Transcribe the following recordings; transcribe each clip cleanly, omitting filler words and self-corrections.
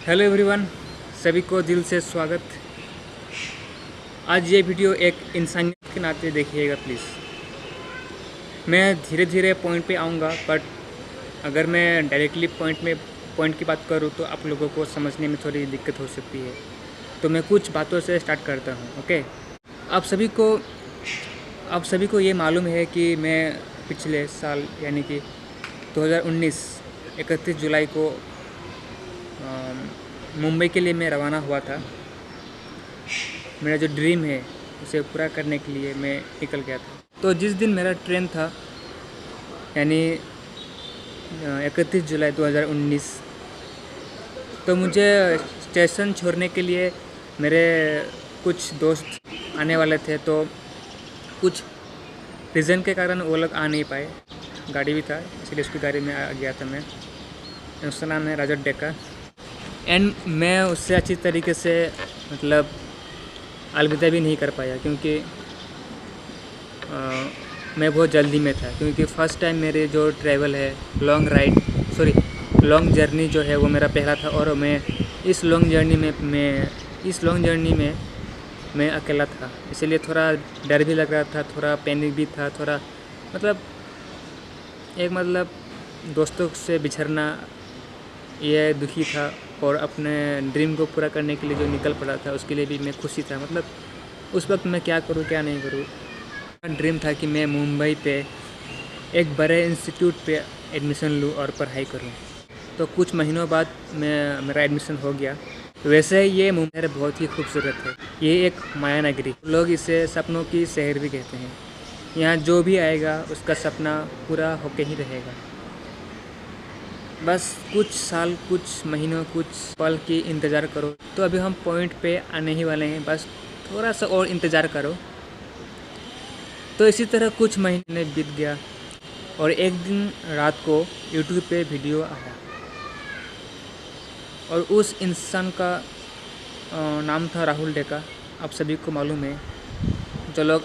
Hello everyone, सभी को दिल से स्वागत। आज ये वीडियो एक इंसानियत के नाते देखिएगा प्लीज़। मैं धीरे धीरे पॉइंट पे आऊँगा, बट अगर मैं डायरेक्टली पॉइंट की बात करूँ तो आप लोगों को समझने में थोड़ी दिक्कत हो सकती है। तो मैं कुछ बातों से स्टार्ट करता हूँ। ओके, आप सभी को ये मालूम है कि मैं पिछले साल यानी कि 2019 31 जुलाई को मुंबई के लिए मैं रवाना हुआ था। मेरा जो ड्रीम है उसे पूरा करने के लिए मैं निकल गया था। तो जिस दिन मेरा ट्रेन था यानी 31 जुलाई 2019, तो मुझे स्टेशन छोड़ने के लिए मेरे कुछ दोस्त आने वाले थे। तो कुछ रीज़न के कारण वो लोग आ नहीं पाए। गाड़ी भी था, इसलिए उसकी गाड़ी में आ गया था मैं। उसका नाम है राजत डेका। एंड मैं उससे अच्छी तरीके से मतलब अलविदा भी नहीं कर पाया, क्योंकि मैं बहुत जल्दी में था। क्योंकि फ़र्स्ट टाइम मेरे जो ट्रैवल है लॉन्ग जर्नी जो है वो मेरा पहला था। और मैं इस लॉन्ग जर्नी में मैं अकेला था, इसलिए थोड़ा डर भी लग रहा था, थोड़ा पैनिक भी था, थोड़ा मतलब दोस्तों से बिछड़ना ये दुखी था। और अपने ड्रीम को पूरा करने के लिए जो निकल पड़ा था उसके लिए भी मैं खुशी था। मतलब उस वक्त मैं क्या करूँ क्या नहीं करूँ। ड्रीम था कि मैं मुंबई पे एक बड़े इंस्टीट्यूट पे एडमिशन लूँ और पढ़ाई करूँ। तो कुछ महीनों बाद मेरा एडमिशन हो गया। वैसे ये मुंबई बहुत ही खूबसूरत है। ये एक माया नगरी, लोग इसे सपनों की शहर भी कहते हैं। यहाँ जो भी आएगा उसका सपना पूरा होके ही रहेगा। बस कुछ साल, कुछ महीनों, कुछ पल की इंतज़ार करो। तो अभी हम पॉइंट पे आने ही वाले हैं, बस थोड़ा सा और इंतज़ार करो। तो इसी तरह कुछ महीने बीत गया और एक दिन रात को यूट्यूब पे वीडियो आया और उस इंसान का नाम था राहुल डेका। आप सभी को मालूम है, जो लोग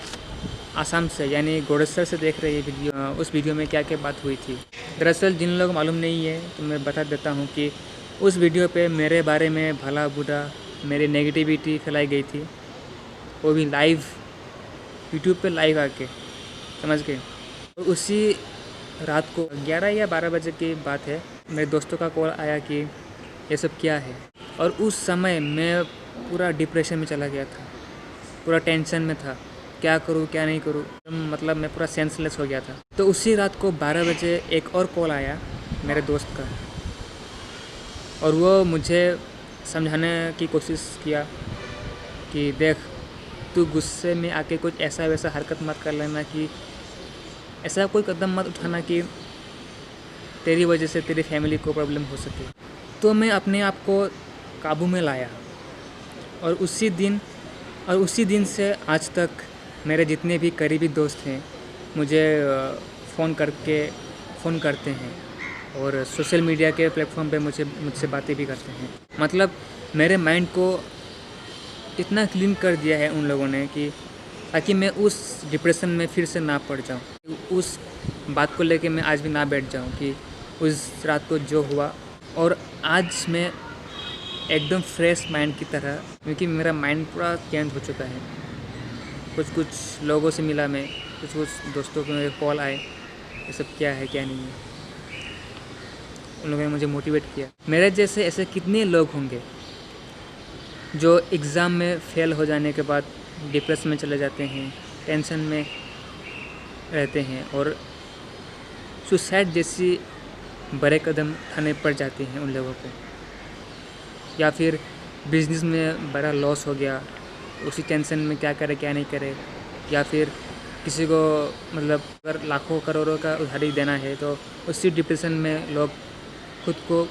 आसाम से यानी गोडेसर से देख रहे हैं वीडियो, उस वीडियो में क्या क्या बात हुई थी। दरअसल जिन लोग मालूम नहीं है तो मैं बता देता हूँ कि उस वीडियो पे मेरे बारे में भला बुरा मेरी नेगेटिविटी फैलाई गई थी, वो भी लाइव यूट्यूब पे लाइव आके, समझ गए। और उसी रात को 11 या 12 बजे की बात है, मेरे दोस्तों का कॉल आया कि ये सब क्या है। और उस समय मैं पूरा डिप्रेशन में चला गया था, पूरा टेंशन में था, क्या करूँ क्या नहीं करूँ। मतलब मैं पूरा सेंसलेस हो गया था। तो उसी रात को 12 बजे एक और कॉल आया मेरे दोस्त का, और वो मुझे समझाने की कोशिश किया कि देख, तू गुस्से में आके कुछ ऐसा वैसा हरकत मत कर लेना, कि ऐसा कोई कदम मत उठाना कि तेरी वजह से तेरी फैमिली को प्रॉब्लम हो सके। तो मैं अपने आप को काबू में लाया और उसी दिन से आज तक मेरे जितने भी करीबी दोस्त हैं मुझे फ़ोन करते हैं और सोशल मीडिया के प्लेटफॉर्म पे मुझसे बातें भी करते हैं। मतलब मेरे माइंड को इतना क्लीन कर दिया है उन लोगों ने कि ताकि मैं उस डिप्रेशन में फिर से ना पड़ जाऊँ, उस बात को लेके मैं आज भी ना बैठ जाऊँ कि उस रात को जो हुआ। और आज मैं एकदम फ्रेश माइंड की तरह, क्योंकि मेरा माइंड पूरा चेंज हो चुका है। कुछ लोगों से मिला मैं, कुछ दोस्तों के मेरे कॉल आए, ये सब क्या है क्या नहीं है। उन लोगों ने मुझे मोटिवेट किया। मेरे जैसे ऐसे कितने लोग होंगे जो एग्ज़ाम में फ़ेल हो जाने के बाद डिप्रेशन में चले जाते हैं, टेंशन में रहते हैं और सुसाइड जैसी बड़े कदम उठाने पड़ जाते हैं उन लोगों को। या फिर बिज़नेस में बड़ा लॉस हो गया, उसी टेंशन में क्या करे क्या नहीं करे। या फिर किसी को मतलब अगर लाखों करोड़ों का उधारी देना है तो उसी डिप्रेशन में लोग खुद को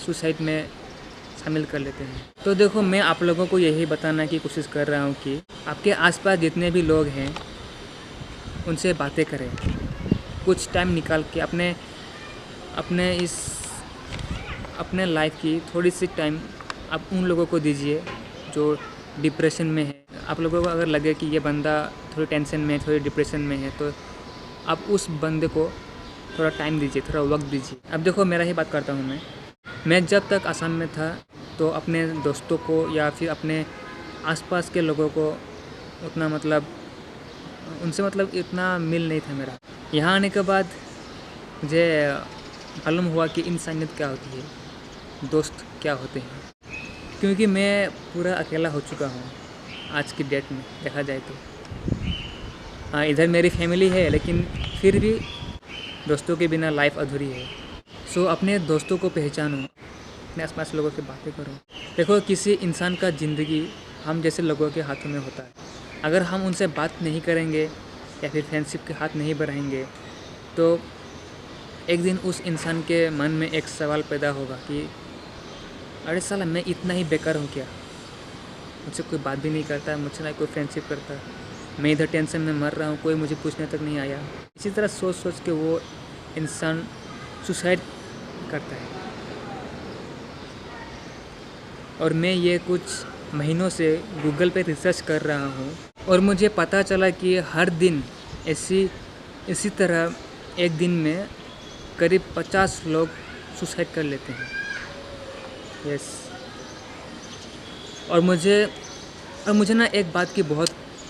सुसाइड में शामिल कर लेते हैं। तो देखो, मैं आप लोगों को यही बताने की कोशिश कर रहा हूँ कि आपके आसपास जितने भी लोग हैं उनसे बातें करें। कुछ टाइम निकाल के अपने लाइफ की थोड़ी सी टाइम आप उन लोगों को दीजिए जो डिप्रेशन में है। आप लोगों को अगर लगे कि ये बंदा थोड़ी टेंशन में, थोड़ी डिप्रेशन में है, तो आप उस बंदे को थोड़ा टाइम दीजिए, थोड़ा वक्त दीजिए। अब देखो, मेरा ही बात करता हूँ मैं। मैं जब तक असम में था तो अपने दोस्तों को या फिर अपने आसपास के लोगों को उतना मतलब उनसे मतलब इतना मिल नहीं था मेरा। यहाँ आने के बाद मुझे मालूम हुआ कि इंसानियत क्या होती है, दोस्त क्या होते हैं, क्योंकि मैं पूरा अकेला हो चुका हूँ आज की डेट में देखा जाए तो। हाँ, इधर मेरी फैमिली है लेकिन फिर भी दोस्तों के बिना लाइफ अधूरी है। सो अपने दोस्तों को पहचानो, अपने आसपास लोगों से बातें करो। देखो, किसी इंसान का ज़िंदगी हम जैसे लोगों के हाथों में होता है। अगर हम उनसे बात नहीं करेंगे या फिर फ्रेंडशिप के हाथ नहीं बढ़ाएंगे तो एक दिन उस इंसान के मन में एक सवाल पैदा होगा कि अरे साला, मैं इतना ही बेकार हूँ क्या, मुझसे कोई बात भी नहीं करता, मुझसे ना कोई फ्रेंडशिप करता, मैं इधर टेंशन में मर रहा हूँ, कोई मुझे पूछने तक नहीं आया। इसी तरह सोच सोच के वो इंसान सुसाइड करता है। और मैं ये कुछ महीनों से गूगल पे रिसर्च कर रहा हूँ और मुझे पता चला कि हर दिन इसी तरह एक दिन में करीब 50 लोग सुसाइड कर लेते हैं। यस। और मुझे ना एक बात की बहुत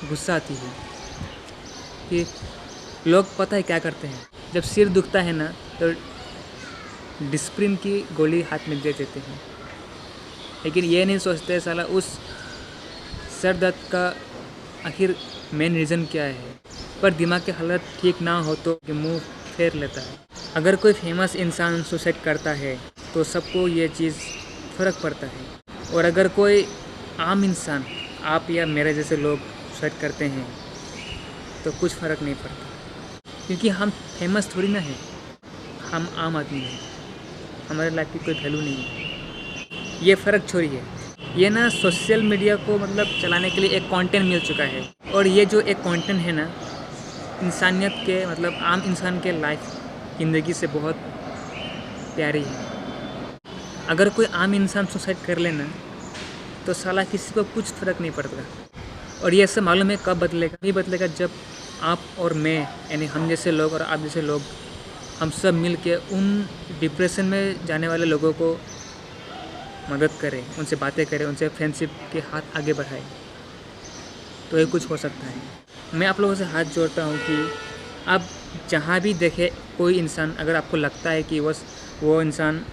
गुस्सा आती है कि लोग पता है क्या करते हैं, जब सिर दुखता है ना तो डिस्प्रिन की गोली हाथ में दे देते हैं, लेकिन ये नहीं सोचते साला उस सर दर्द का आखिर मेन रीज़न क्या है। पर दिमाग की हालत ठीक ना हो तो मुंह फेर लेता है। अगर कोई फेमस इंसान सुसाइड करता है तो सबको ये चीज़ फ़र्क पड़ता है, और अगर कोई आम इंसान, आप या मेरे जैसे लोग सुसाइड करते हैं तो कुछ फ़र्क नहीं पड़ता, क्योंकि हम फेमस थोड़ी ना है, हम आम आदमी हैं, हमारे लाइफ की कोई वैल्यू नहीं है। ये फ़र्क छोड़िए, ये ना सोशल मीडिया को मतलब चलाने के लिए एक कंटेंट मिल चुका है, और ये जो एक कंटेंट है ना, इंसानियत के मतलब आम इंसान के लाइफ ज़िंदगी से बहुत प्यारी है। अगर कोई आम इंसान सुसाइड कर लेना तो साला किसी को कुछ फ़र्क नहीं पड़ता। और ये सब मालूम है कब बदलेगा? नहीं बदलेगा जब आप और मैं, यानी हम जैसे लोग और आप जैसे लोग, हम सब मिल के उन डिप्रेशन में जाने वाले लोगों को मदद करें, उनसे बातें करें, उनसे फ्रेंडशिप के हाथ आगे बढ़ाएं, तो ये कुछ हो सकता है। मैं आप लोगों से हाथ जोड़ता हूँ कि आप जहाँ भी देखें कोई इंसान, अगर आपको लगता है कि वो इंसान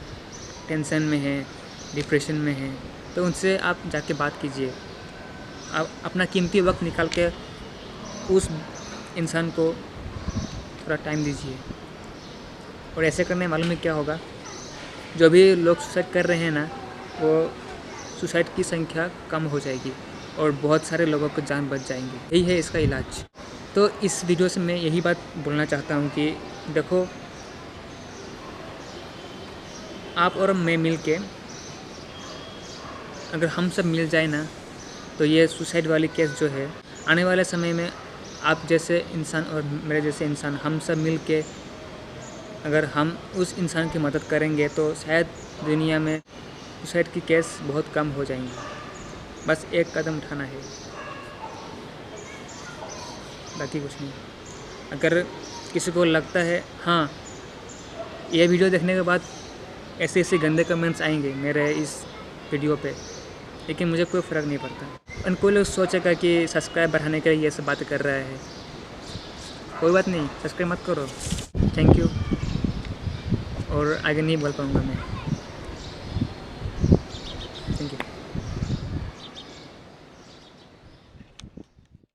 टेंशन में है, डिप्रेशन में है, तो उनसे आप जाके बात कीजिए। आप अपना कीमती वक्त निकाल के उस इंसान को थोड़ा टाइम दीजिए। और ऐसे करने मालूम है क्या होगा? जो भी लोग सुसाइड कर रहे हैं ना, वो सुसाइड की संख्या कम हो जाएगी और बहुत सारे लोगों को जान बच जाएंगे। यही है इसका इलाज। तो इस वीडियो से मैं यही बात बोलना चाहता हूँ कि देखो, आप और मैं मिल के, अगर हम सब मिल जाए ना, तो ये सुसाइड वाली केस जो है, आने वाले समय में आप जैसे इंसान और मेरे जैसे इंसान, हम सब मिल के अगर हम उस इंसान की मदद करेंगे तो शायद दुनिया में सुसाइड की केस बहुत कम हो जाएंगी। बस एक कदम उठाना है, बाकी कुछ नहीं। अगर किसी को लगता है, हाँ, ये वीडियो देखने के बाद ऐसे गंदे कमेंट्स आएंगे मेरे इस वीडियो पे, लेकिन मुझे कोई फ़र्क नहीं पड़ता। और कोई लोग सोचेगा कि सब्सक्राइब बढ़ाने के लिए ये सब बात कर रहा है, कोई बात नहीं, सब्सक्राइब मत करो। Thank you. और आगे नहीं बोल पाऊँगा मैं।